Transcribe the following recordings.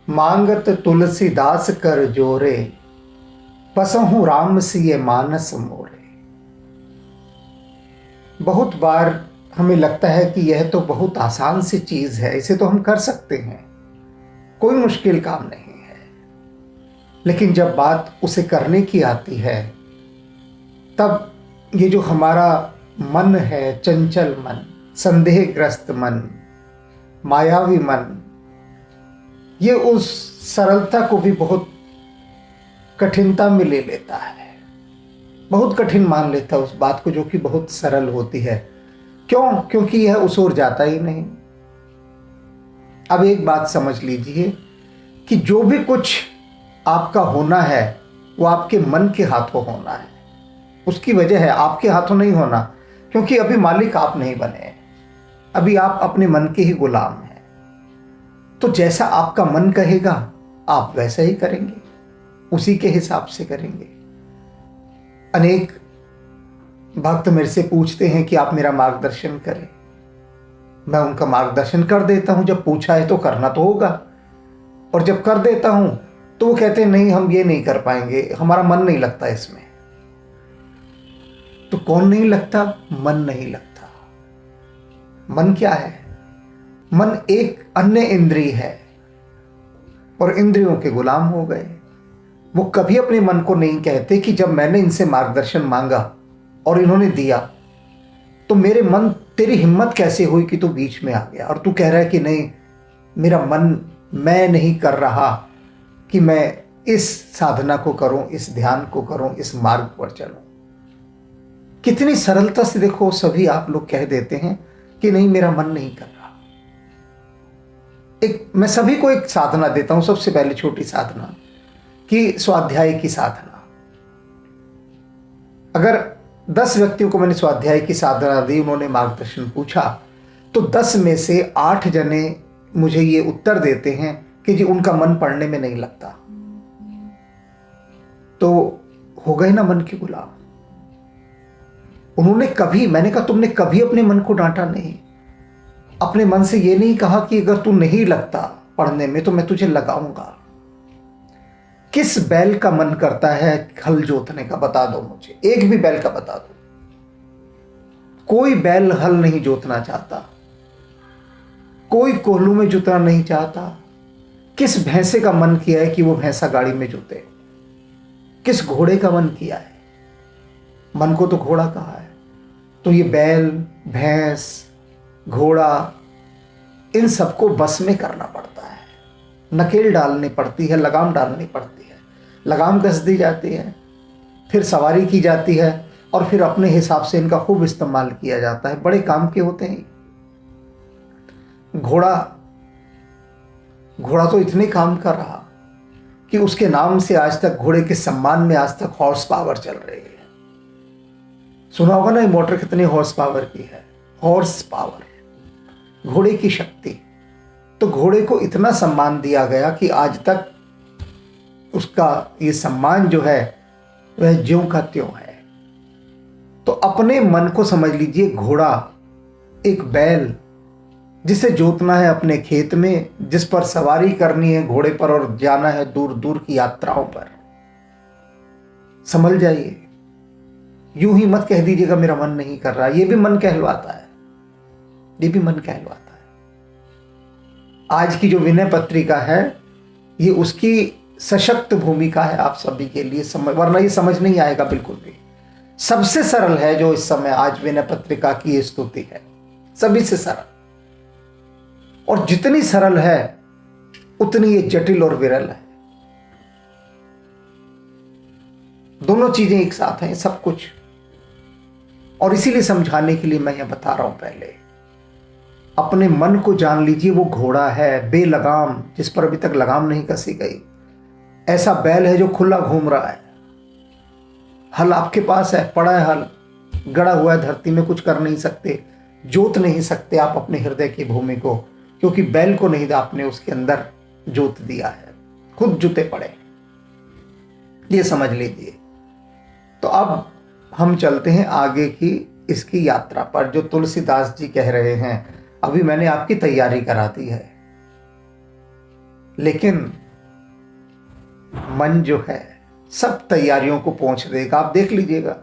मांगत तुलसीदास कर जोरे, बसहु राम सिय मानस मोरे। बहुत बार हमें लगता है कि यह तो बहुत आसान सी चीज है, इसे तो हम कर सकते हैं, कोई मुश्किल काम नहीं है। लेकिन जब बात उसे करने की आती है, तब ये जो हमारा मन है, चंचल मन, संदेहग्रस्त मन, मायावी मन, ये उस सरलता को भी बहुत कठिनता में ले लेता है, बहुत कठिन मान लेता है उस बात को जो कि बहुत सरल होती है। क्यों? क्योंकि यह उस ओर जाता ही नहीं। अब एक बात समझ लीजिए कि जो भी कुछ आपका होना है वो आपके मन के हाथों होना है। उसकी वजह है आपके हाथों नहीं होना, क्योंकि अभी मालिक आप नहीं बने हैं, अभी आप अपने मन के ही गुलाम हैं। तो जैसा आपका मन कहेगा आप वैसा ही करेंगे, उसी के हिसाब से करेंगे। अनेक भक्त मेरे से पूछते हैं कि आप मेरा मार्गदर्शन करें। मैं उनका मार्गदर्शन कर देता हूं, जब पूछा है तो करना तो होगा, और जब कर देता हूं तो वो कहते हैं नहीं हम ये नहीं कर पाएंगे, हमारा मन नहीं लगता इसमें। तो कौन नहीं लगता? मन नहीं लगता। मन क्या है? मन एक अन्य इंद्रिय है और इंद्रियों के गुलाम हो गए। वो कभी अपने मन को नहीं कहते कि जब मैंने इनसे मार्गदर्शन मांगा और इन्होंने दिया तो मेरे मन, तेरी हिम्मत कैसे हुई कि तू बीच में आ गया और तू कह रहा है कि नहीं मेरा मन, मैं नहीं कर रहा कि मैं इस साधना को करूं, इस ध्यान को करूं, इस मार्ग पर चलूं। कितनी सरलता से देखो सभी आप लोग कह देते हैं कि नहीं मेरा मन नहीं कर रहा। मैं सभी को एक साधना देता हूं, सबसे पहले छोटी साधना कि स्वाध्याय की साधना। अगर 10 व्यक्तियों को मैंने स्वाध्याय की साधना दी, उन्होंने मार्गदर्शन पूछा, तो 10 में से 8 जने मुझे ये उत्तर देते हैं कि जी उनका मन पढ़ने में नहीं लगता। तो हो गए ना मन के गुलाम। उन्होंने कभी, मैंने कहा तुमने कभी अपने मन को डांटा नहीं, अपने मन से ये नहीं कहा कि अगर तू नहीं लगता पढ़ने में तो मैं तुझे लगाऊंगा। किस बैल का मन करता है हल जोतने का? बता दो मुझे, एक भी बैल का बता दो। कोई बैल हल नहीं जोतना चाहता, कोई कोल्हू में जुतना नहीं चाहता। किस भैंसे का मन किया है कि वो भैंसा गाड़ी में जुते? किस घोड़े का मन किया है? मन को तो घोड़ा कहा है। तो ये बैल, भैंस, घोड़ा, इन सबको बस में करना पड़ता है, नकेल डालनी पड़ती है, लगाम डालनी पड़ती है, लगाम कस दी जाती है, फिर सवारी की जाती है और फिर अपने हिसाब से इनका खूब इस्तेमाल किया जाता है। बड़े काम के होते हैं। घोड़ा तो इतने काम कर रहा कि उसके नाम से आज तक, घोड़े के सम्मान में आज तक हॉर्स पावर चल रही है। सुना होगा ना ये मोटर कितने हॉर्स पावर की है? हॉर्स पावर, घोड़े की शक्ति। तो घोड़े को इतना सम्मान दिया गया कि आज तक उसका ये सम्मान जो है वह ज्यों का त्यों है। तो अपने मन को समझ लीजिए, घोड़ा एक बैल जिसे जोतना है अपने खेत में, जिस पर सवारी करनी है घोड़े पर और जाना है दूर दूर की यात्राओं पर। समझ जाइए, यूं ही मत कह दीजिएगा मेरा मन नहीं कर रहा। ये भी मन कहलवाता है, ये भी मन कहलवाता है। आज की जो विनय पत्रिका है ये उसकी सशक्त भूमिका है आप सभी के लिए, वरना ये समझ नहीं आएगा बिल्कुल भी। सबसे सरल है जो इस समय आज विनय पत्रिका की ये स्तुति है, सभी से सरल। और जितनी सरल है उतनी ये जटिल और विरल है। दोनों चीजें एक साथ हैं, सब कुछ। और इसीलिए समझाने के लिए मैं यह बता रहा हूं। पहले अपने मन को जान लीजिए, वो घोड़ा है बेलगाम, जिस पर अभी तक लगाम नहीं कसी गई। ऐसा बैल है जो खुला घूम रहा है। हल आपके पास है, पड़ा है हल, गड़ा हुआ है धरती में, कुछ कर नहीं सकते, जोत नहीं सकते आप अपने हृदय की भूमि को, क्योंकि बैल को नहीं आपने उसके अंदर जोत दिया है, खुद जुते पड़े। ये समझ लीजिए। तो अब हम चलते हैं आगे की इसकी यात्रा पर, जो तुलसीदास जी कह रहे हैं। अभी मैंने आपकी तैयारी करा दी है लेकिन मन जो है सब तैयारियों को पहुंच देगा। आप देख लीजिएगा,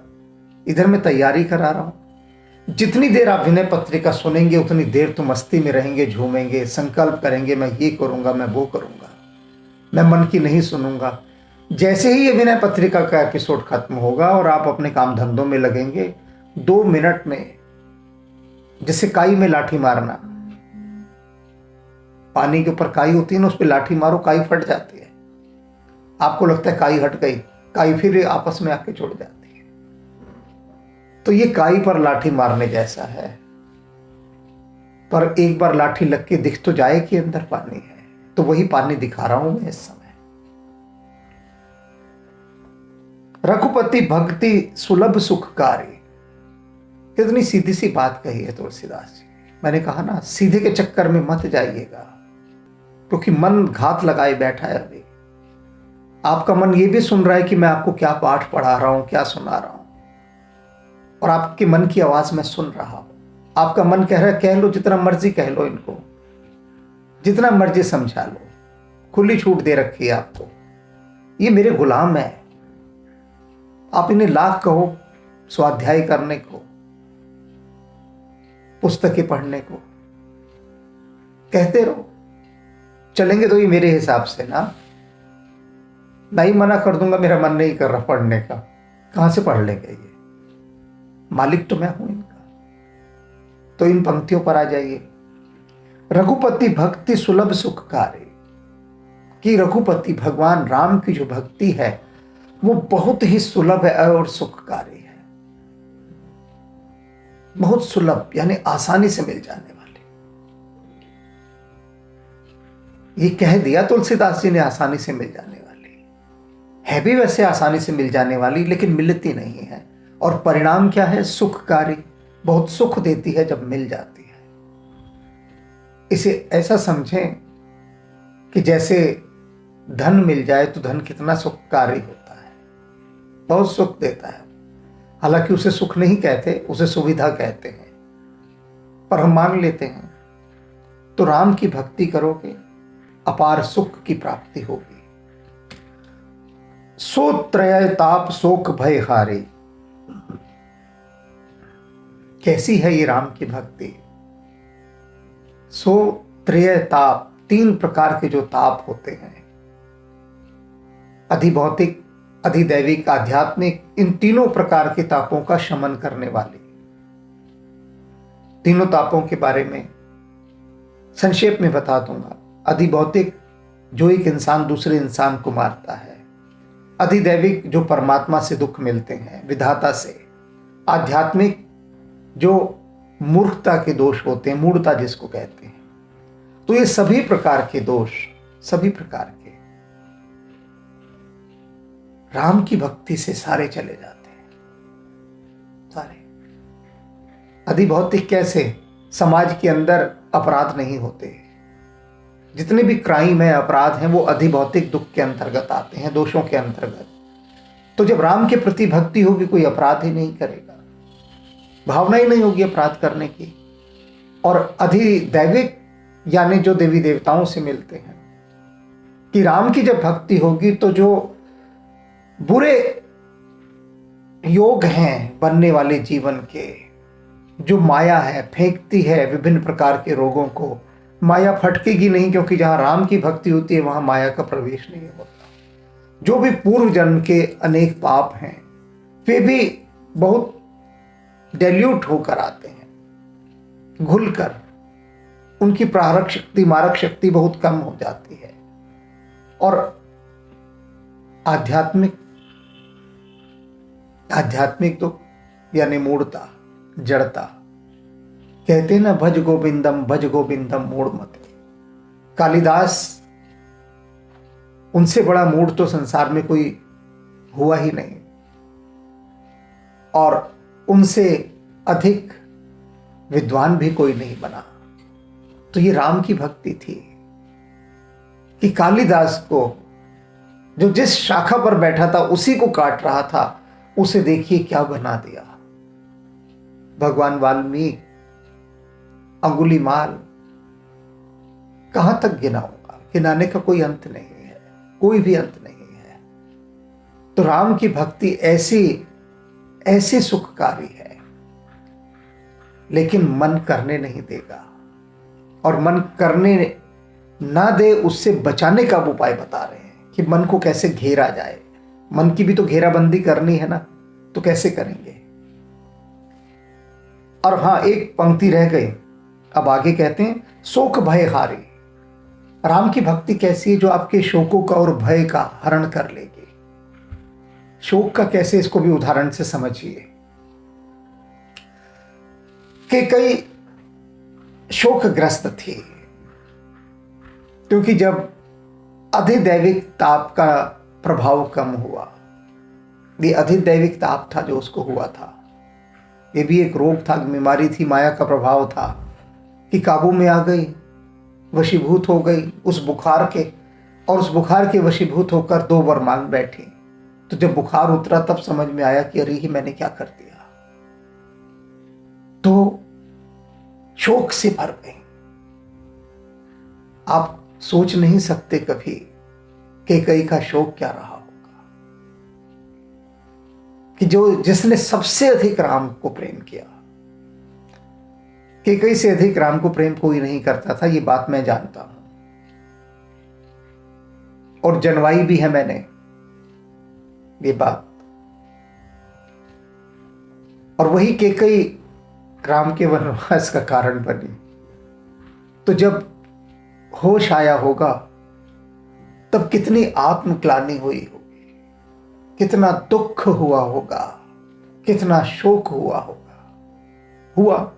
इधर मैं तैयारी करा रहा हूं। जितनी देर आप विनय पत्रिका सुनेंगे उतनी देर तो मस्ती में रहेंगे, झूमेंगे, संकल्प करेंगे, मैं ये करूंगा, मैं वो करूंगा, मैं मन की नहीं सुनूंगा। जैसे ही ये विनय पत्रिका का एपिसोड खत्म होगा और आप अपने काम धंधों में लगेंगे, 2 मिनट में जैसे काई में लाठी मारना, पानी के ऊपर काई होती है ना, उस पर लाठी मारो, काई फट जाती है। आपको लगता है काई हट गई, काई फिर आपस में आके जुड़ जाती है। तो ये काई पर लाठी मारने जैसा है। पर एक बार लाठी लग के दिख तो जाए कि अंदर पानी है, तो वही पानी दिखा रहा हूं मैं इस समय। रघुपति भक्ति सुलभ सुखकारी, कितनी सीधी सी बात कही है तुलसीदास जी। मैंने कहा ना, सीधे के चक्कर में मत जाइएगा, क्योंकि मन घात लगाए बैठा है। अभी आपका मन ये भी सुन रहा है कि मैं आपको क्या पाठ पढ़ा रहा हूं, क्या सुना रहा हूं, और आपके मन की आवाज मैं सुन रहा हूं। आपका मन कह रहा है कह लो, जितना मर्जी कह लो, इनको जितना मर्जी समझा लो, खुली छूट दे रखी है आपको। ये मेरे गुलाम है, आप इन्हें लाख कहो स्वाध्याय करने को, पुस्तकें पढ़ने को, कहते रहो, चलेंगे तो ये मेरे हिसाब से ना। मैं ही मना कर दूंगा, मेरा मन नहीं कर रहा पढ़ने का, कहां से पढ़ लेंगे ये? मालिक तो मैं हूं इनका। तो इन पंक्तियों पर आ जाइए। रघुपति भक्ति सुलभ सुखकारी, कि रघुपति भगवान राम की जो भक्ति है वो बहुत ही सुलभ है और सुखकारी है। बहुत सुलभ यानी आसानी से मिल जाने वाली। ये कह दिया तुलसीदास जी ने, आसानी से मिल जाने वाली है। भी वैसे आसानी से मिल जाने वाली, लेकिन मिलती नहीं है। और परिणाम क्या है? सुखकारी, बहुत सुख देती है जब मिल जाती है। इसे ऐसा समझें कि जैसे धन मिल जाए तो धन कितना सुखकारी होता है, बहुत सुख देता है। हालांकि उसे सुख नहीं कहते, उसे सुविधा कहते हैं, पर हम मान लेते हैं। तो राम की भक्ति करोगे, अपार सुख की प्राप्ति होगी। सो त्रय ताप शोक भय हारे, कैसी है ये राम की भक्ति? सो त्रय ताप, 3 प्रकार के जो ताप होते हैं, अधिभौतिक, अधिदैविक, आध्यात्मिक, इन तीनों प्रकार के तापों का शमन करने वाली। तीनों तापों के बारे में संक्षेप में बता दूंगा। अधिभौतिक, जो एक इंसान दूसरे इंसान को मारता है। अधिदैविक, जो परमात्मा से दुख मिलते हैं, विधाता से। आध्यात्मिक, जो मूर्खता के दोष होते हैं, मूढ़ता जिसको कहते हैं। तो ये सभी प्रकार के दोष, सभी प्रकार के राम की भक्ति से सारे चले जाते हैं, सारे। अधिभौतिक कैसे? समाज के अंदर अपराध नहीं होते। जितने भी क्राइम है, अपराध हैं, वो अधिभौतिक दुख के अंतर्गत आते हैं, दोषों के अंतर्गत। तो जब राम के प्रति भक्ति होगी, कोई अपराध ही नहीं करेगा, भावना ही नहीं होगी अपराध करने की। और अधिदैविक यानी जो देवी देवताओं से मिलते हैं, कि राम की जब भक्ति होगी तो जो बुरे योग हैं बनने वाले जीवन के, जो माया है फेंकती है विभिन्न प्रकार के रोगों को, माया फटकेगी नहीं, क्योंकि जहां राम की भक्ति होती है वहां माया का प्रवेश नहीं होता। जो भी पूर्व जन्म के अनेक पाप हैं, वे भी बहुत डाइल्यूट होकर आते हैं, घुलकर। उनकी प्रारक शक्ति, मारक शक्ति बहुत कम हो जाती है। और आध्यात्मिक दुख यानी मूढ़ता, जड़ता, कहते ना, भज गोविंदम मूढ़ मते। कालिदास, उनसे बड़ा मूढ़ तो संसार में कोई हुआ ही नहीं, और उनसे अधिक विद्वान भी कोई नहीं बना। तो ये राम की भक्ति थी कि कालिदास को, जो जिस शाखा पर बैठा था उसी को काट रहा था, उसे देखिए क्या बना दिया। भगवान वाल्मीकि, अंगुलीमाल, कहां तक गिनाऊंगा, हिलाने का कोई अंत नहीं है, कोई भी अंत नहीं है। तो राम की भक्ति ऐसी ऐसी सुखकारी है, लेकिन मन करने नहीं देगा, और मन करने ना दे उससे बचाने का उपाय बता रहे हैं कि मन को कैसे घेरा जाए। मन की भी तो घेराबंदी करनी है ना, तो कैसे करेंगे। और हाँ, एक पंक्ति रह गई, अब आगे कहते हैं शोक भय हारी। राम की भक्ति कैसी है, जो आपके शोकों का और भय का हरण कर लेगी। शोक का कैसे, इसको भी उदाहरण से समझिए कि कई शोकग्रस्त थी, क्योंकि जब अधिदैविक ताप का प्रभाव कम हुआ, ये अधिदैविक ताप था जो उसको हुआ था, ये भी एक रोग था, बीमारी थी, माया का प्रभाव था कि काबू में आ गई, वशीभूत हो गई उस बुखार के, और उस बुखार के वशीभूत होकर 2 वर मांग बैठी। तो जब बुखार उतरा तब समझ में आया कि अरे ही मैंने क्या कर दिया, तो शोक से भर गई। आप सोच नहीं सकते कभी कि कई का शोक क्या रहा होगा, कि जिसने सबसे अधिक राम को प्रेम किया। कि कई से अधिक राम को प्रेम कोई नहीं करता था, ये बात मैं जानता हूं, और जनवाई भी है मैंने ये बात। और वही केकई राम के वनवास का कारण बनी। तो जब होश आया होगा तब कितनी आत्मग्लानि हुई होगी, कितना दुख हुआ होगा, कितना शोक हुआ होगा।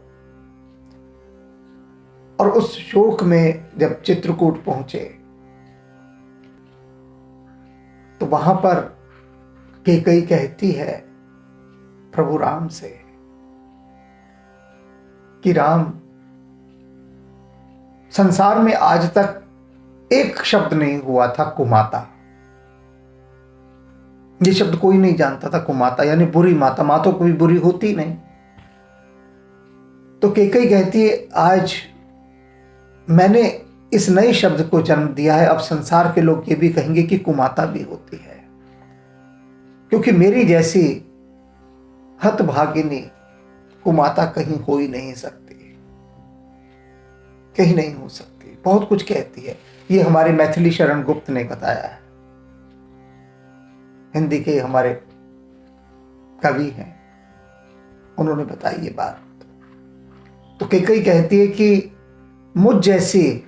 और उस शोक में जब चित्रकूट पहुंचे तो वहां पर केकई कहती है प्रभु राम से कि राम, संसार में आज तक एक शब्द नहीं हुआ था कुमाता। ये शब्द कोई नहीं जानता था, कुमाता यानी बुरी माता। माता कोई बुरी होती नहीं। तो केकई कहती है आज मैंने इस नए शब्द को जन्म दिया है, अब संसार के लोग ये भी कहेंगे कि कुमाता भी होती है, क्योंकि मेरी जैसी हतभागिनी कुमाता कहीं हो ही नहीं सकती, कहीं नहीं हो सकती। बहुत कुछ कहती है, ये हमारे मैथिली शरण गुप्त ने बताया है, हिंदी के हमारे कवि हैं, उन्होंने बताई ये बात। तो केकई कहती है कि मुझ जैसी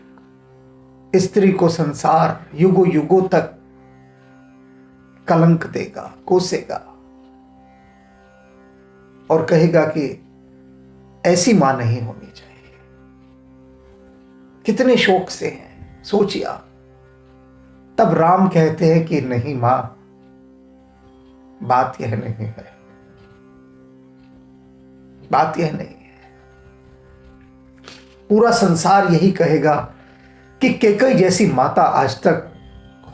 स्त्री को संसार युगों युगों तक कलंक देगा, कोसेगा, और कहेगा कि ऐसी मां नहीं होनी चाहिए। कितने शोक से हैं, सोचिए। तब राम कहते हैं कि नहीं मां, बात यह नहीं है, बात यह नहीं है। पूरा संसार यही कहेगा कि केकई जैसी माता आज तक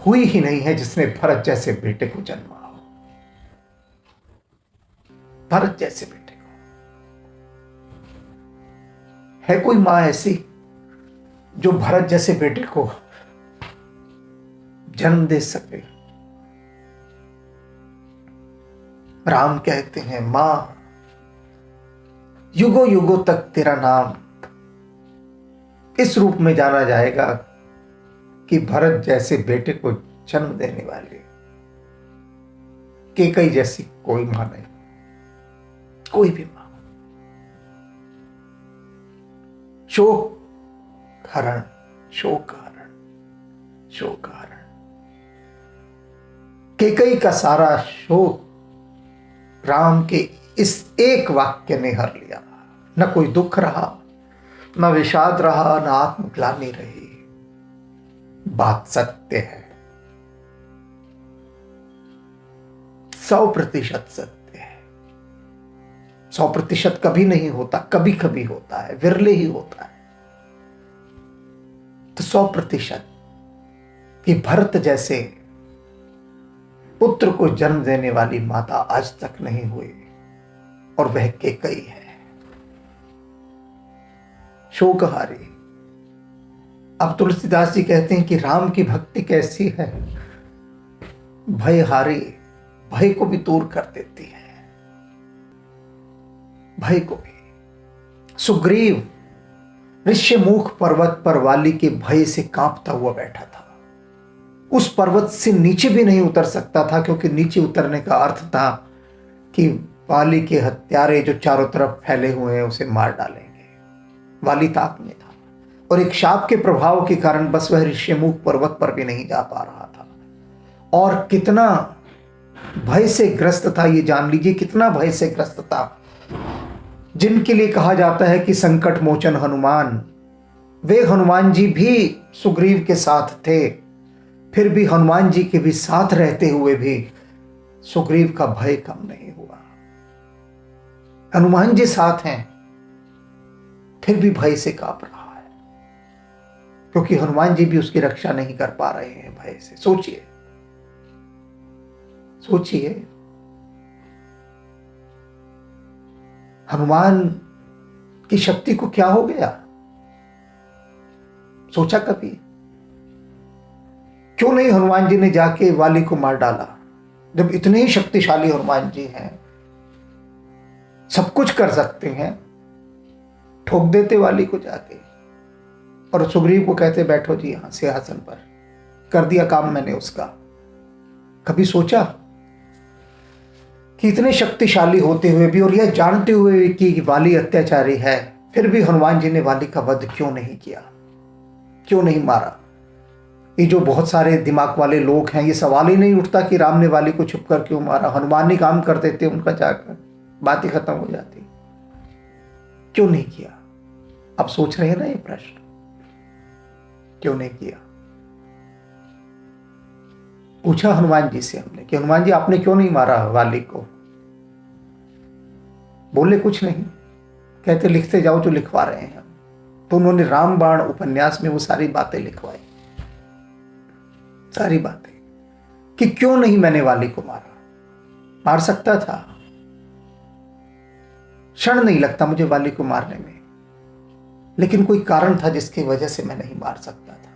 हुई ही नहीं है जिसने भरत जैसे बेटे को जन्मा हो, भरत जैसे बेटे को। है कोई मां ऐसी जो भरत जैसे बेटे को जन्म दे सके? राम कहते हैं मां, युगों युगों तक तेरा नाम इस रूप में जाना जाएगा कि भरत जैसे बेटे को जन्म देने वाली केकई जैसी कोई मां नहीं, कोई भी मां। शोक हरण, शोक हरण, शोक हरण। केकई का सारा शोक राम के इस एक वाक्य ने हर लिया। न कोई दुख रहा, न विषाद रहा, न आत्मग्लानि रही। बात सत्य है, 100% सत्य है। 100% कभी नहीं होता, कभी कभी होता है, विरले ही होता है। तो 100% कि भरत जैसे पुत्र को जन्म देने वाली माता आज तक नहीं हुई, और वह केकई है, शोकहारी। अब तुलसीदास जी कहते हैं कि राम की भक्ति कैसी है, भय हारी, भय को भी दूर कर देती है, भय को भी। सुग्रीव ऋष्यमुख पर्वत पर वाली के भय से कांपता हुआ बैठा था। उस पर्वत से नीचे भी नहीं उतर सकता था, क्योंकि नीचे उतरने का अर्थ था कि वाली के हत्यारे जो चारों तरफ फैले हुए हैं उसे मार डालेंगे। वाली ताक में था और एक शाप के प्रभाव के कारण बस वह ऋष्यमुख पर्वत पर भी नहीं जा पा रहा था। और कितना भय से ग्रस्त था, ये जान लीजिए कितना भय से ग्रस्त था। जिनके लिए कहा जाता है कि संकट मोचन हनुमान, वे हनुमान जी भी सुग्रीव के साथ थे। फिर भी हनुमान जी के भी साथ रहते हुए भी सुग्रीव का भय कम नहीं हुआ। हनुमान जी साथ हैं, फिर भी भय से कांप रहा है, क्योंकि हनुमान जी भी उसकी रक्षा नहीं कर पा रहे हैं भय से। सोचिए सोचिए, हनुमान की शक्ति को क्या हो गया? सोचा कभी? क्यों नहीं हनुमान जी ने जाके वाली को मार डाला? जब इतने ही शक्तिशाली हनुमान जी हैं, सब कुछ कर सकते हैं, ठोक देते वाली को जाके और सुग्रीव को कहते बैठो जी यहां सिंहासन पर, कर दिया काम मैंने उसका। कभी सोचा कि इतने शक्तिशाली होते हुए भी और यह जानते हुए भी कि वाली अत्याचारी है, फिर भी हनुमान जी ने वाली का वध क्यों नहीं किया, क्यों नहीं मारा? ये जो बहुत सारे दिमाग वाले लोग हैं, ये सवाल ही नहीं उठता कि राम ने वाली को छुपकर क्यों मारा। हनुमान ही काम कर देते उनका, जाकर बात ही खत्म हो जाती। क्यों नहीं किया? अब सोच रहे हैं ना ये प्रश्न, क्यों नहीं किया? पूछा हनुमान जी से हमने कि हनुमान जी आपने क्यों नहीं मारा वाली को? बोले कुछ नहीं, कहते लिखते जाओ जो लिखवा रहे हैं हम। तो उन्होंने रामबाण उपन्यास में वो सारी बातें लिखवाई, सारी बातें, कि क्यों नहीं मैंने वाली को मारा। मार सकता था, क्षण नहीं लगता मुझे वाली को मारने में, लेकिन कोई कारण था जिसकी वजह से मैं नहीं मार सकता था।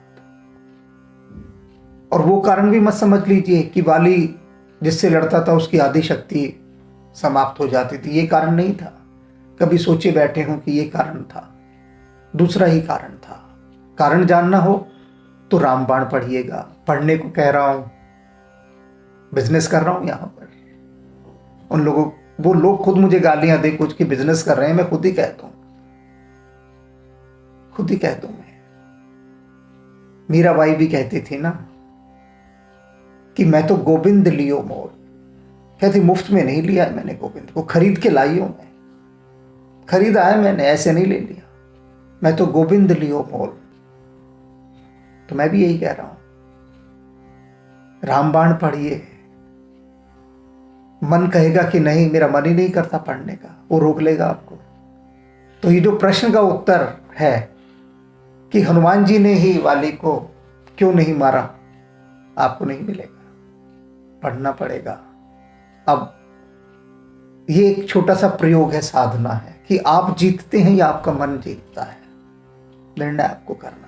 और वो कारण भी मत समझ लीजिए कि वाली जिससे लड़ता था उसकी आदि शक्ति समाप्त हो जाती थी, ये कारण नहीं था। कभी सोचे बैठे हूं कि ये कारण था? दूसरा ही कारण था। कारण जानना हो तो रामबाण पढ़िएगा। पढ़ने को कह रहा हूं, बिजनेस कर रहा हूं यहां पर। उन लोगों, वो लोग खुद मुझे गालियां दे कुछ कि बिजनेस कर रहे हैं, मैं खुद ही कह दूं, खुद ही कह दूं। मैं, मीराबाई भी कहती थी ना कि मैं तो गोविंद लियो मोर। कहती मुफ्त में नहीं लिया है मैंने, गोविंद को खरीद के लाई हूं मैं, खरीदा है मैंने, ऐसे नहीं ले लिया। मैं तो गोविंद लियो मोर। तो मैं भी यही कह रहा हूं, रामबाण पढ़िए। मन कहेगा कि नहीं, मेरा मन ही नहीं करता पढ़ने का, वो रोक लेगा आपको। तो ये जो प्रश्न का उत्तर है कि हनुमान जी ने ही वाली को क्यों नहीं मारा, आपको नहीं मिलेगा, पढ़ना पड़ेगा। अब ये एक छोटा सा प्रयोग है, साधना है कि आप जीतते हैं या आपका मन जीतता है। निर्णय आपको करना है।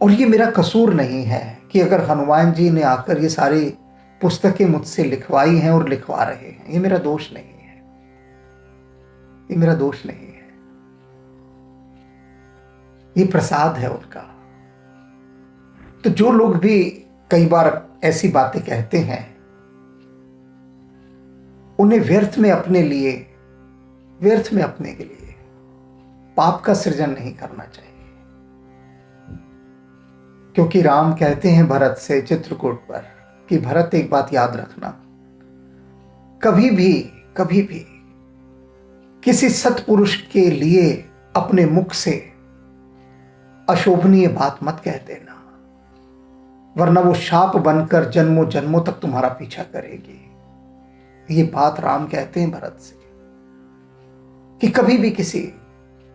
और ये मेरा कसूर नहीं है कि अगर हनुमान जी ने आकर ये सारी पुस्तकें मुझसे लिखवाई हैं और लिखवा रहे हैं, ये मेरा दोष नहीं है, ये मेरा दोष नहीं है, ये प्रसाद है उनका। तो जो लोग भी कई बार ऐसी बातें कहते हैं, उन्हें व्यर्थ में अपने लिए, व्यर्थ में अपने के लिए पाप का सृजन नहीं करना चाहिए। क्योंकि राम कहते हैं भरत से चित्रकूट पर कि भरत एक बात याद रखना, कभी भी किसी सत्पुरुष के लिए अपने मुख से अशोभनीय बात मत कह देना, वरना वो शाप बनकर जन्मों जन्मों तक तुम्हारा पीछा करेगी। ये बात राम कहते हैं भरत से कि कभी भी किसी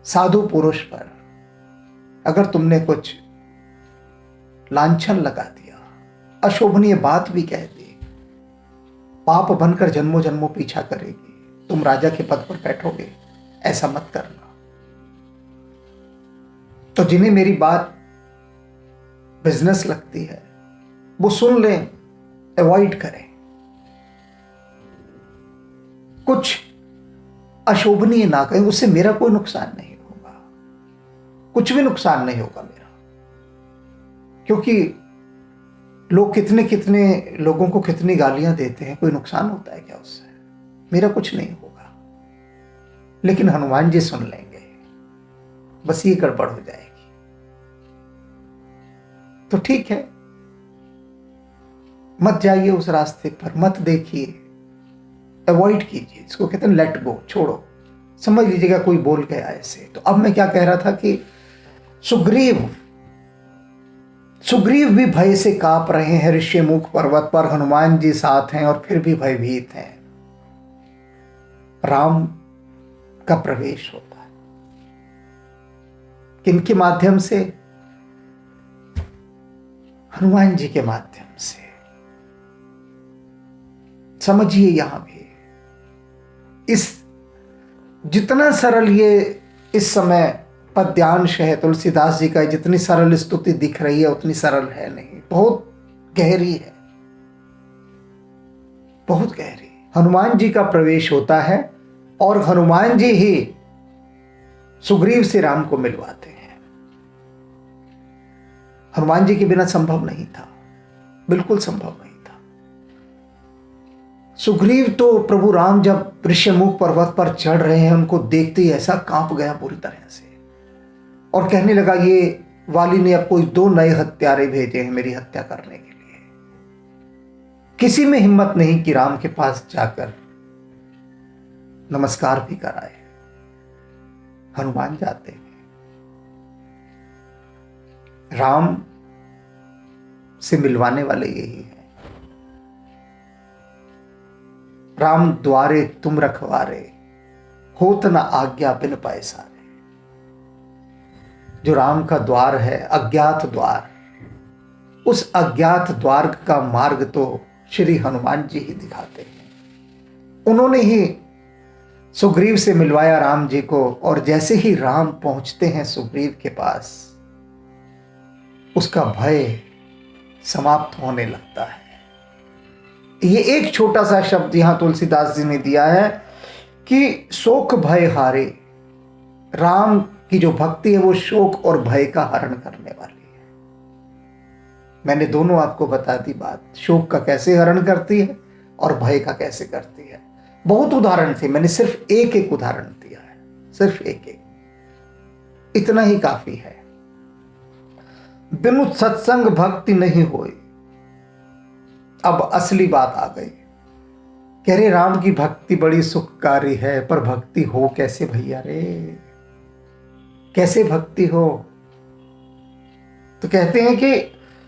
साधु पुरुष पर अगर तुमने कुछ लांछन लगा दिया, अशोभनीय बात भी कह दी, पाप बनकर जन्मों जन्मों पीछा करेगी, तुम राजा के पद पर बैठोगे, ऐसा मत करना। तो जिन्हें मेरी बात बिजनेस लगती है वो सुन लें, अवॉइड करें। कुछ अशोभनीय ना कहें, उससे मेरा कोई नुकसान नहीं होगा, कुछ भी नुकसान नहीं होगा मेरा। क्योंकि लोग कितने कितने लोगों को कितनी गालियां देते हैं, कोई नुकसान होता है क्या उससे? मेरा कुछ नहीं होगा। लेकिन हनुमान जी सुन लेंगे, बस ये गड़बड़ हो जाएगी। तो ठीक है, मत जाइए उस रास्ते पर, मत देखिए, अवॉइड कीजिए। इसको कहते हैं लेट गो, छोड़ो। समझ लीजिएगा कोई बोल गया ऐसे। तो अब मैं क्या कह रहा था कि सुग्रीव भी भय से कांप रहे हैं ऋष्यमुख पर्वत पर, हनुमान जी साथ हैं और फिर भी भयभीत हैं। राम का प्रवेश होता है किनके माध्यम से? हनुमान जी के माध्यम से। समझिए यहां भी इस जितना सरल ये इस समय पद्यांश है तुलसीदास जी का, जितनी सरल स्तुति दिख रही है उतनी सरल है नहीं, बहुत गहरी है, बहुत गहरी। हनुमान जी का प्रवेश होता है और हनुमान जी ही सुग्रीव से राम को मिलवाते हैं। हनुमान जी के बिना संभव नहीं था, बिल्कुल संभव नहीं था। सुग्रीव तो प्रभु राम जब ऋष्यमुख पर्वत पर चढ़ रहे हैं उनको देखते ही ऐसा कांप गया पूरी तरह से, और कहने लगा ये वाली ने अब कोई 2 नए हत्यारे भेजे हैं मेरी हत्या करने के लिए। किसी में हिम्मत नहीं कि राम के पास जाकर नमस्कार भी कराए। हनुमान जाते हैं, राम से मिलवाने वाले यही है। राम द्वारे तुम रखवारे, होत न आज्ञा बिन पैसारे। जो राम का द्वार है, अज्ञात द्वार, उस अज्ञात द्वार का मार्ग तो श्री हनुमान जी ही दिखाते हैं। उन्होंने ही सुग्रीव से मिलवाया राम जी को, और जैसे ही राम पहुंचते हैं सुग्रीव के पास, उसका भय समाप्त होने लगता है। ये एक छोटा सा शब्द यहां तुलसीदास जी ने दिया है कि शोक भय हारे। राम की जो भक्ति है वो शोक और भय का हरण करने वाली है। मैंने दोनों आपको बता दी बात, शोक का कैसे हरण करती है और भय का कैसे करती है। बहुत उदाहरण थे, मैंने सिर्फ एक उदाहरण दिया है, सिर्फ एक, इतना ही काफी है। बिनु सत्संग भक्ति नहीं होई। अब असली बात आ गई। कह रहे राम की भक्ति बड़ी सुखकारी है, पर भक्ति हो कैसे भैया रे, कैसे भक्ति हो? तो कहते हैं कि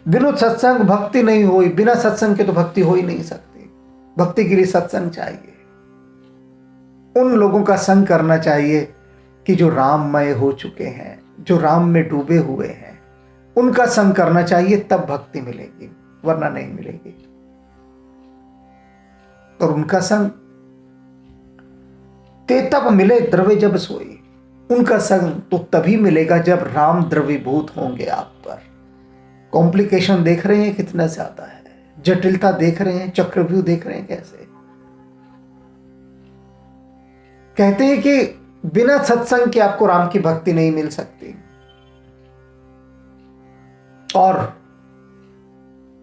बिनु सत्संग भक्ति नहीं होई। बिना सत्संग के तो भक्ति हो ही नहीं सकती। भक्ति के लिए सत्संग चाहिए। उन लोगों का संग करना चाहिए कि जो राममय हो चुके हैं, जो राम में डूबे हुए हैं, उनका संग करना चाहिए, तब भक्ति मिलेगी, वरना नहीं मिलेगी। और उनका संग ते तब मिले द्रव्य जब सोई। उनका संग तो तभी मिलेगा जब राम द्रवीभूत होंगे आप पर। कॉम्प्लिकेशन देख रहे हैं कितना ज्यादा है, जटिलता देख रहे हैं, चक्रव्यूह देख रहे हैं कैसे। कहते हैं कि बिना सत्संग के आपको राम की भक्ति नहीं मिल सकती, और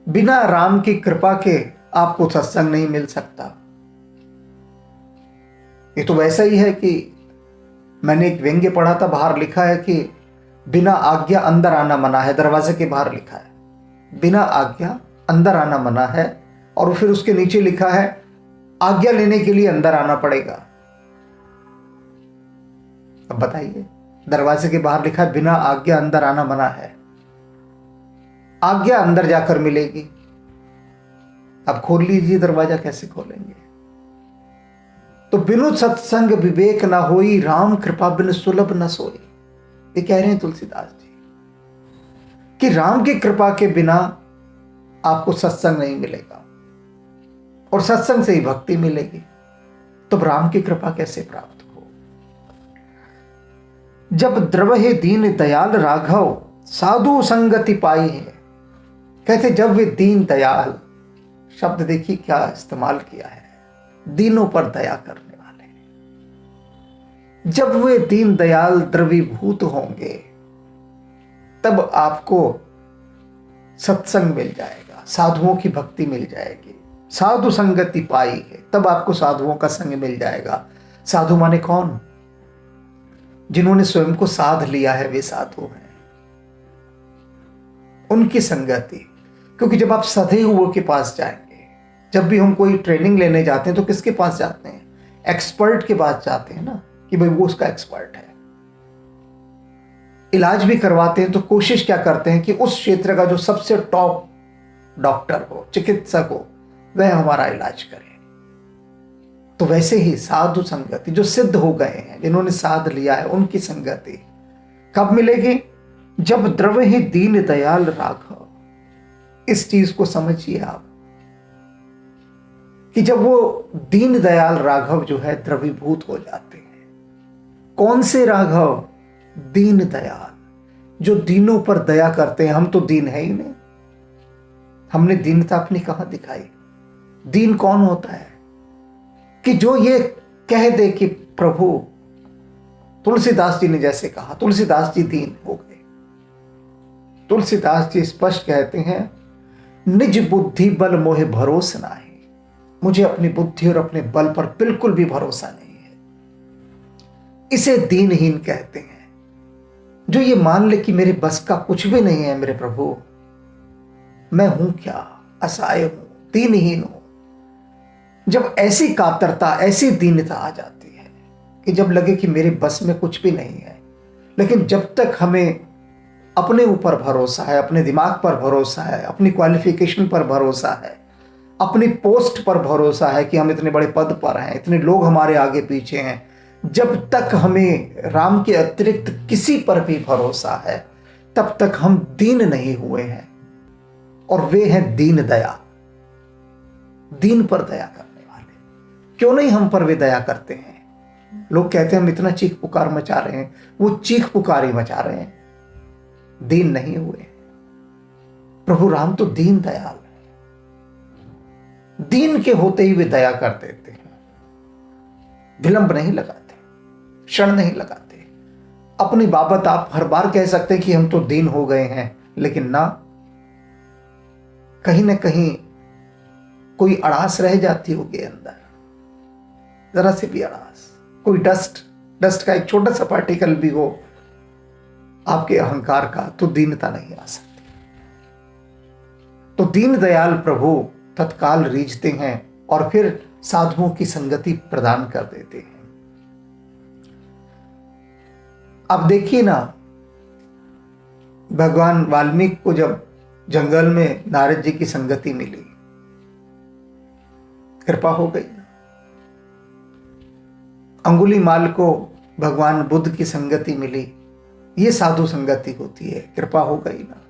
बिना राम की कृपा के आपको सत्संग नहीं मिल सकता। ये तो वैसा ही है कि मैंने एक व्यंग्य पढ़ा था, बाहर लिखा है कि बिना आज्ञा अंदर आना मना है। दरवाजे के बाहर लिखा है बिना आज्ञा अंदर आना मना है, और फिर उसके नीचे लिखा है आज्ञा लेने के लिए अंदर आना पड़ेगा। अब बताइए, दरवाजे के बाहर लिखा है बिना आज्ञा अंदर आना मना है, आज्ञा अंदर जाकर मिलेगी। अब खोल लीजिए दरवाजा, कैसे खोलेंगे? तो बिनु सत्संग विवेक ना होई, राम कृपा बिन सुलभ न सोई। ये कह रहे हैं तुलसीदास जी कि राम की कृपा के बिना आपको सत्संग नहीं मिलेगा, और सत्संग से ही भक्ति मिलेगी। तो राम की कृपा कैसे प्राप्त हो? जब द्रवहे दीन दयाल राघव साधु संगति पाई है। कहते जब वे दीन दयाल, शब्द देखिए क्या इस्तेमाल किया है, दीनों पर दया करने वाले, जब वे दीन दयाल द्रवीभूत होंगे तब आपको सत्संग मिल जाएगा, साधुओं की भक्ति मिल जाएगी। साधु संगति पाई है, तब आपको साधुओं का संग मिल जाएगा। साधु माने कौन? जिन्होंने स्वयं को साध लिया है वे साधु हैं, उनकी संगति। क्योंकि जब आप सधे हुए के पास जाएंगे, जब भी हम कोई ट्रेनिंग लेने जाते हैं तो किसके पास जाते हैं? एक्सपर्ट के पास जाते हैं ना, कि भाई वो उसका एक्सपर्ट है। इलाज भी करवाते हैं तो कोशिश क्या करते हैं कि उस क्षेत्र का जो सबसे टॉप डॉक्टर हो, चिकित्सक हो, वह हमारा इलाज करे। तो वैसे ही साधु संगति, जो सिद्ध हो गए हैं, जिन्होंने साध लिया है, उनकी संगति कब मिलेगी? जब द्रवहि दीन दयाल राघव। इस चीज को समझिए आप कि जब वो दीन दयाल राघव जो है द्रवीभूत हो जाते हैं। कौन से राघव? दीन दयाल, जो दीनों पर दया करते हैं। हम तो दीन है ही नहीं, हमने दीनता अपनी कहां दिखाई? दीन कौन होता है कि जो ये कह दे कि प्रभु, तुलसीदास जी ने जैसे कहा, तुलसीदास जी दीन हो गए। तुलसीदास जी स्पष्ट कहते हैं, निज बुद्धि बल मोहे भरोसा नहीं। मुझे अपनी बुद्धि और अपने बल पर बिल्कुल भी भरोसा नहीं है। इसे दीनहीन कहते हैं, जो ये मान ले कि मेरे बस का कुछ भी नहीं है मेरे प्रभु, मैं हूं क्या, असहाय हूं, दीनहीन हूं। जब ऐसी कातरता, ऐसी दीनता आ जाती है कि जब लगे कि मेरे बस में कुछ भी नहीं है, लेकिन जब तक हमें अपने ऊपर भरोसा है, अपने दिमाग पर भरोसा है, अपनी क्वालिफिकेशन पर भरोसा है, अपनी पोस्ट पर भरोसा है कि हम इतने बड़े पद पर हैं, इतने लोग हमारे आगे पीछे हैं, जब तक हमें राम के अतिरिक्त किसी पर भी भरोसा है, तब तक हम दीन नहीं हुए हैं। और वे हैं दीन दया, दीन पर दया करने वाले। क्यों नहीं हम पर वे दया करते हैं? लोग कहते हैं हम इतना चीख पुकार मचा रहे हैं, वो चीख पुकार ही मचा रहे हैं, दीन नहीं हुए। प्रभु राम तो दीन दयाल है, दीन के होते ही वे दया कर देते हैं, विलंब नहीं लगाते, क्षण नहीं लगाते। अपनी बाबत आप हर बार कह सकते हैं कि हम तो दीन हो गए हैं, लेकिन ना कहीं कोई अड़ास रह जाती होगी अंदर, जरा से भी अड़ास, कोई डस्ट का एक छोटा सा पार्टिकल भी हो आपके अहंकार का, तो दीनता नहीं आ सकती। तो दीन दयाल प्रभु तत्काल रीझते हैं और फिर साधुओं की संगति प्रदान कर देते हैं। अब देखिए ना, भगवान वाल्मीकि को जब जंगल में नारद जी की संगति मिली, कृपा हो गई ना। अंगुलीमाल को भगवान बुद्ध की संगति मिली, ये साधु संगति होती है, कृपा हो गई ना,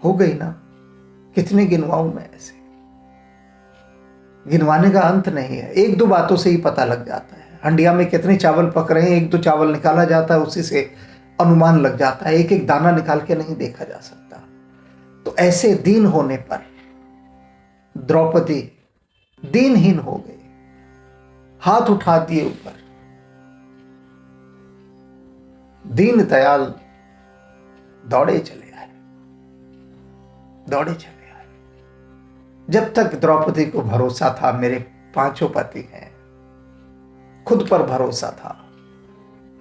हो गई ना। कितने गिनवाऊं मैं ऐसे, गिनवाने का अंत नहीं है। एक दो बातों से ही पता लग जाता है, हंडिया में कितने चावल पक रहे हैं, एक दो चावल निकाला जाता है, उसी से अनुमान लग जाता है, एक एक दाना निकाल के नहीं देखा जा सकता। तो ऐसे दीन होने पर द्रौपदी दीनहीन हो गई, हाथ उठा दिए ऊपर। दीन दयाल दौड़े चले आए, दौड़े चले आए। जब तक द्रौपदी को भरोसा था मेरे पांचों पति हैं, खुद पर भरोसा था,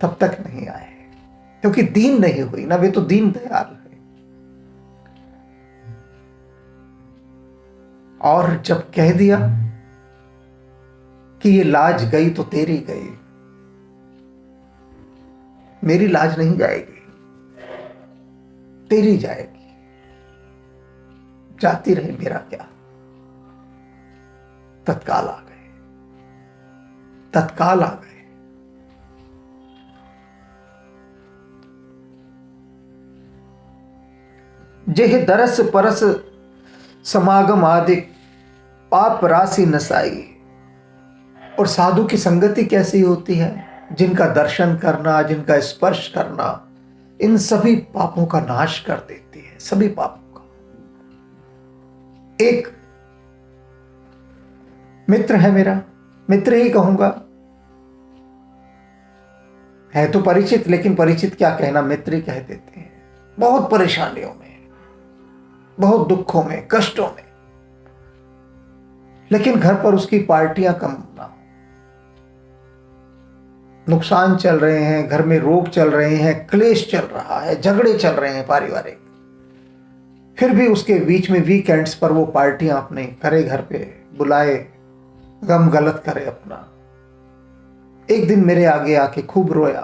तब तक नहीं आए, क्योंकि दीन नहीं हुई ना, वे तो दीन दयाल है। और जब कह दिया कि ये लाज गई तो तेरी गई, मेरी लाज नहीं जाएगी, तेरी जाएगी, जाती रहे मेरा क्या। तत्काल आ गए, तत्काल आ गए। जेह दरस परस समागम आदि पाप राशि नसाई। और साधु की संगति कैसी होती है? जिनका दर्शन करना, जिनका स्पर्श करना इन सभी पापों का नाश कर देती है, सभी पापों का। एक मित्र है मेरा, मित्र ही कहूंगा, है तो परिचित, लेकिन परिचित क्या कहना, मित्र ही कह देते हैं। बहुत परेशानियों में, बहुत दुखों में, कष्टों में, लेकिन घर पर उसकी पार्टियां कम ना हो। नुकसान चल रहे हैं, घर में रोग चल रहे हैं, क्लेश चल रहा है, झगड़े चल रहे हैं पारिवारिक, फिर भी उसके बीच में वीकेंड्स पर वो पार्टियां अपने करे, घर पे बुलाए, गम गलत करे अपना। एक दिन मेरे आगे आके खूब रोया,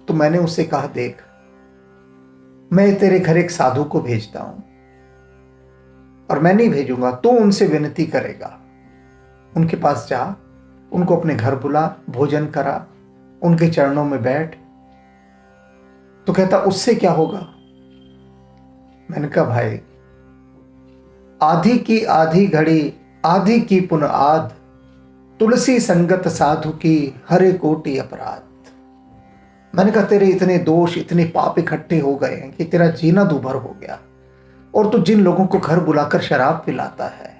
तो मैंने उससे कहा, देख मैं तेरे घर एक साधु को भेजता हूं, और मैं नहीं भेजूंगा, तो उनसे विनती करेगा, उनके पास जा, उनको अपने घर बुला, भोजन करा, उनके चरणों में बैठ। तो कहता उससे क्या होगा? मैंने कहा भाई, आधी की आधी घड़ी, आधी की पुन आध, तुलसी संगत साधु की हरे कोटि अपराध। मैंने कहा तेरे इतने दोष, इतने पाप इकट्ठे हो गए हैं कि तेरा जीना दूभर हो गया, और तू जिन लोगों को घर बुलाकर शराब पिलाता है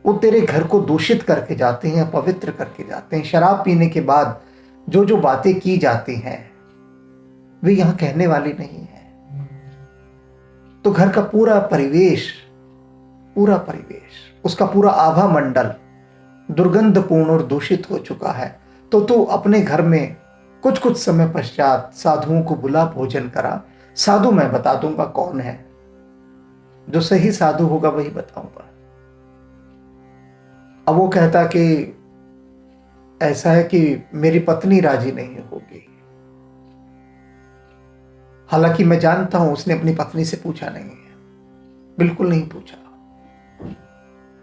वो तेरे घर को दूषित करके जाते हैं, पवित्र करके जाते हैं। शराब पीने के बाद जो जो बातें की जाती हैं वे यहां कहने वाली नहीं है। तो घर का पूरा परिवेश, उसका पूरा आभा मंडल दुर्गंधपूर्ण और दूषित हो चुका है। तो तू अपने घर में कुछ कुछ समय पश्चात साधुओं को बुला, भोजन करा। साधु मैं बता दूंगा कौन है, जो सही साधु होगा वही बताऊंगा। अब वो कहता कि ऐसा है कि मेरी पत्नी राजी नहीं होगी। हालांकि मैं जानता हूं उसने अपनी पत्नी से पूछा नहीं है, बिल्कुल नहीं पूछा,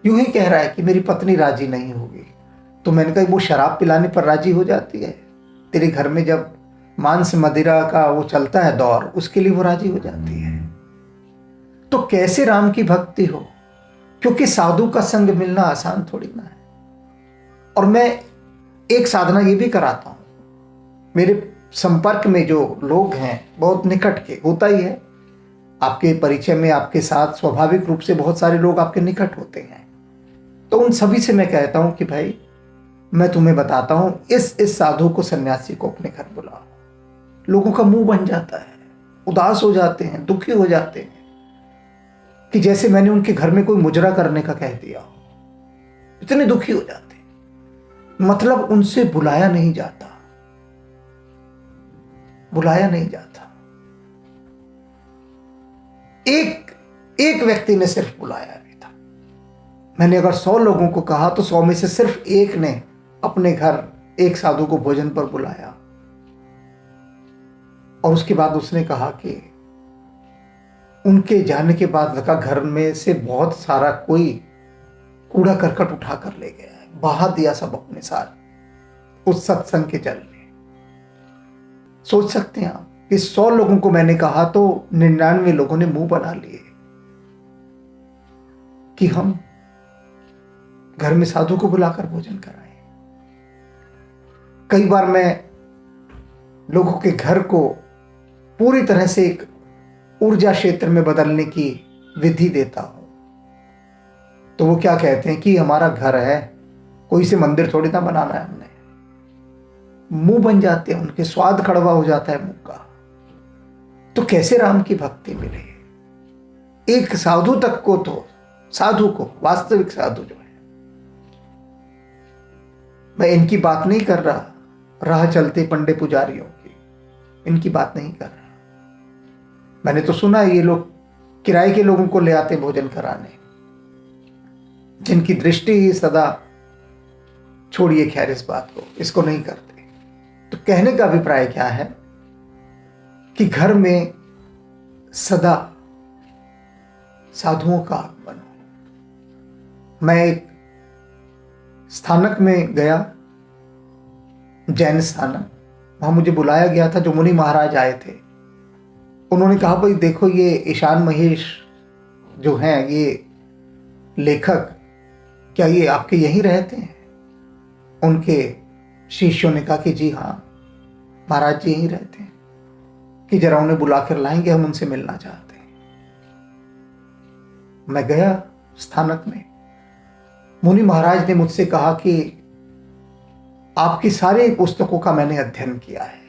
यूं ही कह रहा है कि मेरी पत्नी राजी नहीं होगी। तो मैंने कहा वो शराब पिलाने पर राजी हो जाती है, तेरे घर में जब मांस मदिरा का वो चलता है दौर, उसके लिए वो राजी हो जाती है। तो कैसे राम की भक्ति हो? क्योंकि साधु का संग मिलना आसान थोड़ी ना है। और मैं एक साधना ये भी कराता हूं, मेरे संपर्क में जो लोग हैं बहुत निकट के, होता ही है आपके परिचय में, आपके साथ स्वाभाविक रूप से बहुत सारे लोग आपके निकट होते हैं। तो उन सभी से मैं कहता हूं कि भाई मैं तुम्हें बताता हूं, इस साधु को, सन्यासी को अपने घर बुलाओ। लोगों का मुंह बन जाता है, उदास हो जाते हैं, दुखी हो जाते हैं कि जैसे मैंने उनके घर में कोई मुजरा करने का कह दिया हो, इतने दुखी हो जाते हैं। मतलब उनसे बुलाया नहीं जाता, बुलाया नहीं जाता। एक व्यक्ति ने सिर्फ बुलाया भी था। मैंने अगर 100 लोगों को कहा तो 100 में से सिर्फ एक ने अपने घर एक साधु को भोजन पर बुलाया। और उसके बाद उसने कहा कि उनके जाने के बाद लगा घर में से बहुत सारा कोई कूड़ा करकट उठा कर ले गया है, बहा दिया सब अपने साथ उस सत्संग के जल में। सोच सकते हैं आप कि 100 लोगों को मैंने कहा तो 99 लोगों ने मुंह बना लिए कि हम घर में साधु को बुलाकर भोजन कराएं। कई बार मैं लोगों के घर को पूरी तरह से एक ऊर्जा क्षेत्र में बदलने की विधि देता हूं, तो वो क्या कहते हैं कि हमारा घर है, कोई से मंदिर थोड़ी ना बनाना है हमने। मुंह बन जाते हैं उनके, स्वाद कड़वा हो जाता है मुंह का। तो कैसे राम की भक्ति मिले? एक साधु तक को, तो साधु को, वास्तविक साधु जो है, मैं इनकी बात नहीं कर रहा, राह चलते पंडे पुजारियों की, इनकी बात नहीं कर रहा। मैंने तो सुना है ये लोग किराए के लोगों को ले आते भोजन कराने, जिनकी दृष्टि ही सदा, छोड़िए खैर इस बात को, इसको नहीं करते। तो कहने का अभिप्राय क्या है कि घर में सदा साधुओं का आगमन हो। मैं एक स्थानक में गया, जैन स्थानक, वहां मुझे बुलाया गया था। जो मुनि महाराज आए थे उन्होंने कहा भाई देखो ये ईशान महेश जो हैं, ये लेखक, क्या ये आपके यहीं रहते हैं? उनके शिष्यों ने कहा कि जी हाँ, महाराज जी यहीं रहते हैं, कि जरा उन्हें बुला कर लाएंगे, हम उनसे मिलना चाहते हैं। मैं गया स्थानक में। मुनि महाराज ने मुझसे कहा कि आपकी सारी पुस्तकों का मैंने अध्ययन किया है,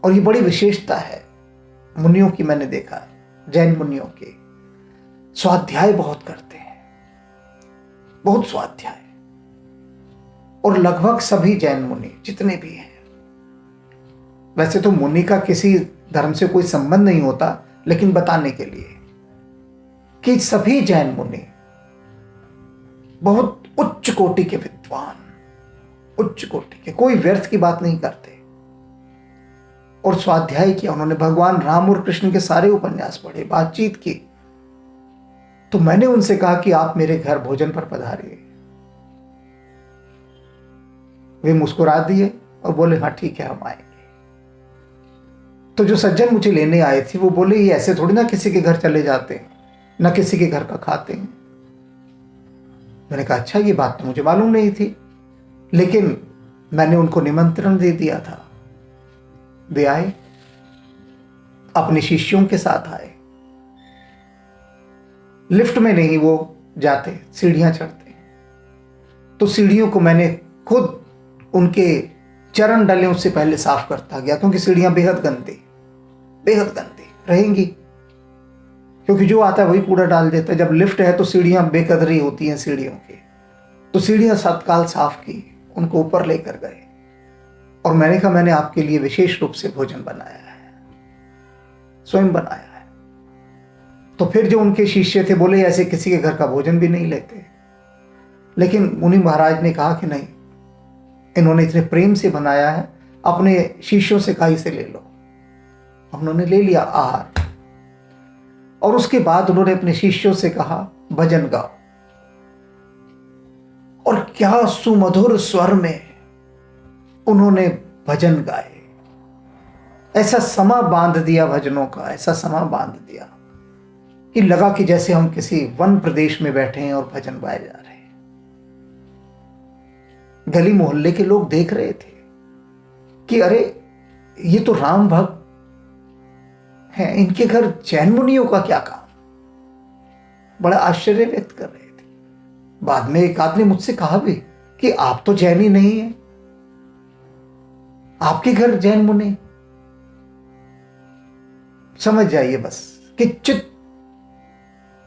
और ये बड़ी विशेषता है मुनियों की, मैंने देखा है जैन मुनियों के स्वाध्याय बहुत करते हैं, बहुत स्वाध्याय। और लगभग सभी जैन मुनि जितने भी हैं, वैसे तो मुनि का किसी धर्म से कोई संबंध नहीं होता, लेकिन बताने के लिए कि सभी जैन मुनि बहुत उच्च कोटि के विद्वान, उच्च कोटि के, कोई व्यर्थ की बात नहीं करते। और स्वाध्याय किया उन्होंने, भगवान राम और कृष्ण के सारे उपन्यास पढ़े, बातचीत की। तो मैंने उनसे कहा कि आप मेरे घर भोजन पर पधारिए। वे मुस्कुरा दिए और बोले हाँ ठीक है, हम आएंगे। तो जो सज्जन मुझे लेने आए थे वो बोले ये ऐसे थोड़ी ना किसी के घर चले जाते हैं, ना किसी के घर का खाते हैं। मैंने कहा अच्छा, ये बात तो मुझे मालूम नहीं थी, लेकिन मैंने उनको निमंत्रण दे दिया था। वे आए, अपने शिष्यों के साथ आए। लिफ्ट में नहीं वो जाते, सीढ़ियां चढ़ते। तो सीढ़ियों को मैंने खुद उनके चरण डले उससे पहले साफ करता गया, क्योंकि सीढ़ियां बेहद गंदी रहेंगी, क्योंकि जो आता है वही कूड़ा डाल देता है। जब लिफ्ट है तो सीढ़ियां बेकदरी होती हैं सीढ़ियों की, तो सीढ़ियां तत्काल साफ की, उनको ऊपर लेकर गए। और मैंने कहा मैंने आपके लिए विशेष रूप से भोजन बनाया है, स्वयं बनाया है। तो फिर जो उनके शिष्य थे बोले ऐसे किसी के घर का भोजन भी नहीं लेते। लेकिन मुनि महाराज ने कहा कि नहीं, इन्होंने इतने प्रेम से बनाया है, अपने शिष्यों से कहा इसे ले लो। उन्होंने ले लिया आहार, और उसके बाद उन्होंने अपने शिष्यों से कहा भजन गाओ। और क्या सुमधुर स्वर में उन्होंने भजन गाए। ऐसा समा बांध दिया भजनों का, ऐसा समा बांध दिया कि लगा कि जैसे हम किसी वन प्रदेश में बैठे हैं और भजन गाए जा रहे हैं। गली मोहल्ले के लोग देख रहे थे कि अरे ये तो राम भक्त हैं, इनके घर जैन मुनियों का क्या काम। बड़ा आश्चर्य व्यक्त कर रहे थे। बाद में एक आदमी मुझसे कहा भी कि आप तो जैन ही नहीं हैं, आपके घर जैन मुनि। समझ जाइए बस कि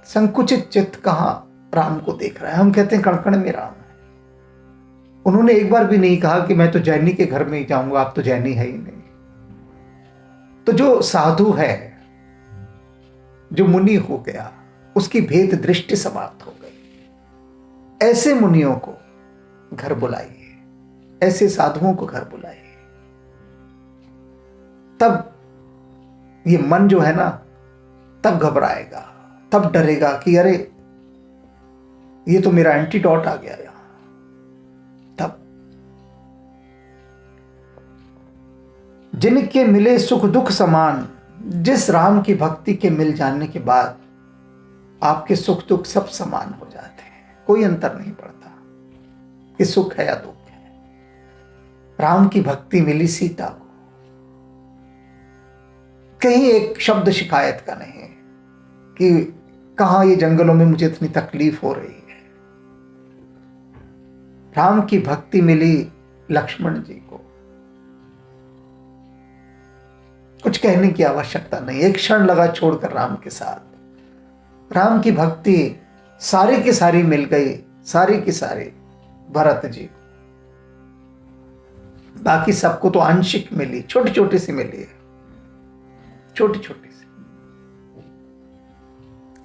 संकुचित चित्त कहां राम को देख रहा है। हम कहते हैं कण-कण में राम है। उन्होंने एक बार भी नहीं कहा कि मैं तो जैनी के घर में ही जाऊंगा, आप तो जैनी है ही नहीं। तो जो साधु है, जो मुनि हो गया, उसकी भेद दृष्टि समाप्त हो गई। ऐसे मुनियों को घर बुलाइए, ऐसे साधुओं को घर बुलाइए, तब ये मन जो है ना, तब घबराएगा, तब डरेगा कि अरे ये तो मेरा एंटीडोट आ गया यहां। तब जिनके मिले सुख दुख समान, जिस राम की भक्ति के मिल जाने के बाद आपके सुख दुख सब समान हो जाते हैं, कोई अंतर नहीं पड़ता कि सुख है या दुख है। राम की भक्ति मिली सीता को, कहीं एक शब्द शिकायत का नहीं कि कहां ये जंगलों में मुझे इतनी तकलीफ हो रही है। राम की भक्ति मिली लक्ष्मण जी को, कुछ कहने की आवश्यकता नहीं, एक क्षण लगा छोड़कर राम के साथ। राम की भक्ति सारी की सारी मिल गई, सारी की सारी भरत जी को। बाकी सबको तो आंशिक मिली, छोटी छोटी सी मिली है, छोटी छोटी सी।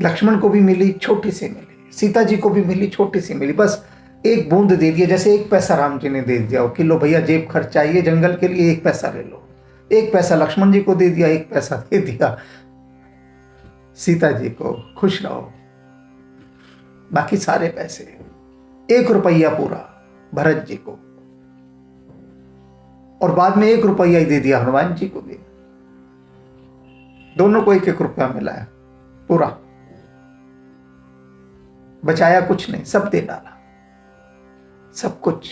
लक्ष्मण को भी मिली, छोटी सी मिली, सीता जी को भी मिली, छोटी सी मिली। बस एक बूंद दे दिया, जैसे एक पैसा राम जी ने दे दिया हो कि लो भैया जेब खर्च चाहिए जंगल के लिए, एक पैसा ले लो। एक पैसा लक्ष्मण जी को दे दिया, एक पैसा दे दिया सीता जी को, खुश रहो। बाकी सारे पैसे, 1 रुपया पूरा भरत जी को, और बाद में 1 रुपया ही दे दिया हनुमान जी को भी। दोनों को 1-1 रुपया मिला है पूरा, बचाया कुछ नहीं, सब दे डाला, सब कुछ।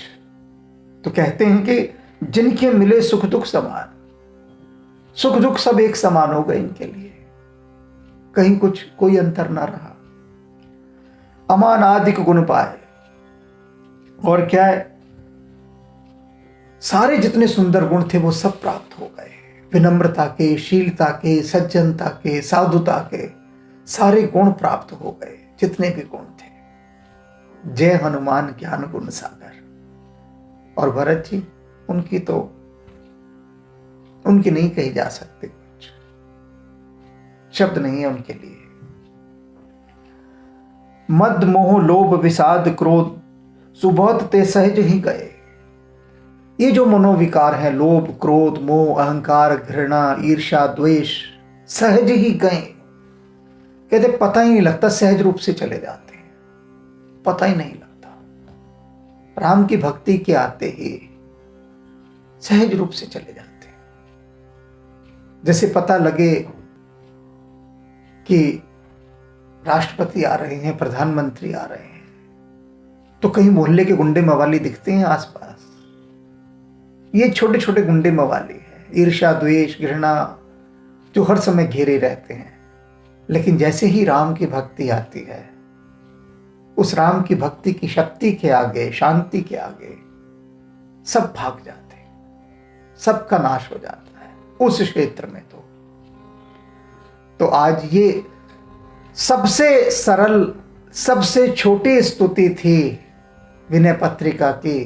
तो कहते हैं कि जिनके मिले सुख दुख समान, सुख दुख सब एक समान हो गए इनके लिए, कहीं कुछ कोई अंतर ना रहा। अमान आदिक गुण पाए, और क्या है, सारे जितने सुंदर गुण थे वो सब प्राप्त हो गए। विनम्रता के, शीलता के, सज्जनता के, साधुता के सारे गुण प्राप्त हो गए, जितने भी गुण थे। जय हनुमान ज्ञान गुण सागर। और भरत जी, उनकी नहीं कही जा सकती, कुछ शब्द नहीं है उनके लिए। मद मोह लोभ विषाद क्रोध सुबोध ते सहज ही गए। ये जो मनोविकार है, लोभ क्रोध मोह अहंकार घृणा ईर्ष्या द्वेष, सहज ही गए। कहते पता ही नहीं लगता, सहज रूप से चले जाते हैं, पता ही नहीं लगता। राम की भक्ति के आते ही सहज रूप से चले जाते हैं। जैसे पता लगे कि राष्ट्रपति आ रहे हैं, प्रधानमंत्री आ रहे हैं, तो कहीं मोहल्ले के गुंडे मवाली दिखते हैं आसपास। ये छोटे छोटे गुंडे मवाली हैं, ईर्ष्या द्वेष घृणा जो हर समय घेरे रहते हैं। लेकिन जैसे ही राम की भक्ति आती है, उस राम की भक्ति की शक्ति के आगे, शांति के आगे सब भाग जाते हैं, सबका नाश हो जाता है उस क्षेत्र में। तो आज ये सबसे सरल, सबसे छोटी स्तुति थी विनय पत्रिका की,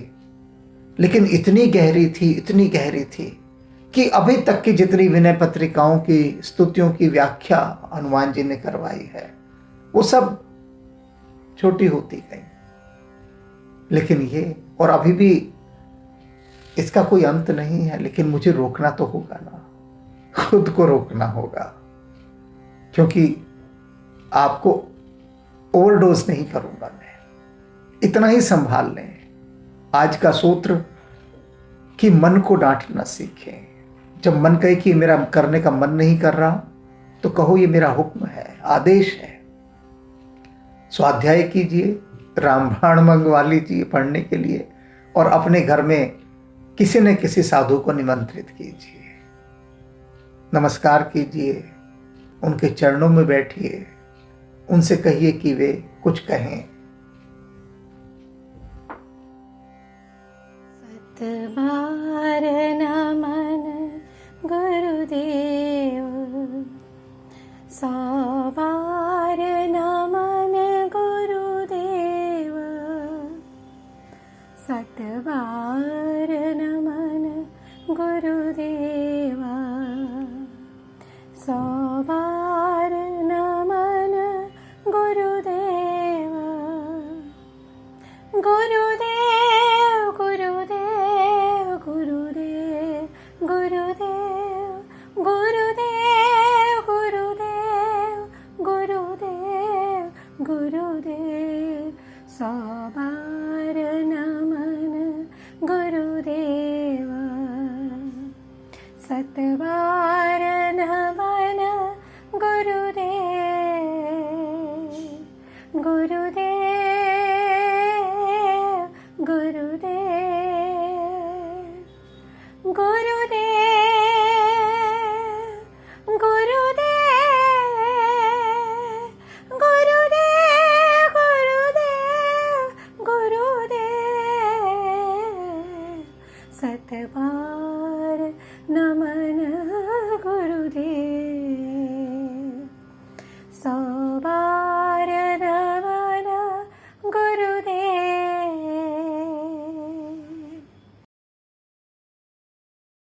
लेकिन इतनी गहरी थी कि अभी तक की जितनी विनय पत्रिकाओं की स्तुतियों की व्याख्या हनुमान जी ने करवाई है, वो सब छोटी होती गई। लेकिन ये, और अभी भी इसका कोई अंत नहीं है, लेकिन मुझे रोकना तो होगा ना, खुद को रोकना होगा, क्योंकि आपको ओवरडोज नहीं करूंगा मैं। इतना ही संभाल लें आज का सूत्र कि मन को डांटना सीखें। जब मन कहे कि मेरा करने का मन नहीं कर रहा, तो कहो ये मेरा हुक्म है, आदेश है। स्वाध्याय कीजिए, रामबाण मंगवा लीजिए पढ़ने के लिए, और अपने घर में किसी न किसी साधु को निमंत्रित कीजिए, नमस्कार कीजिए, उनके चरणों में बैठिए, उनसे कहिए कि वे कुछ कहें। सतबार नमन गुरुदेव, सबार नमन गुरुदेव, सतबार नमन गुरुदेव, सबार नमन गुरुदेव, गुरुदेव गुरुदेव गुरुदेव गुरुदेव गुरुदेव गुरुदेव गुरुदेव गुरुदेव, सबार नमन गुरुदेव, सतबार नमन गुरुदेव, गुरुदेव गुरुदेव गुरुदेव गुरुदेव गुरुदेव गुरुदेव गुरुदेव, सतबार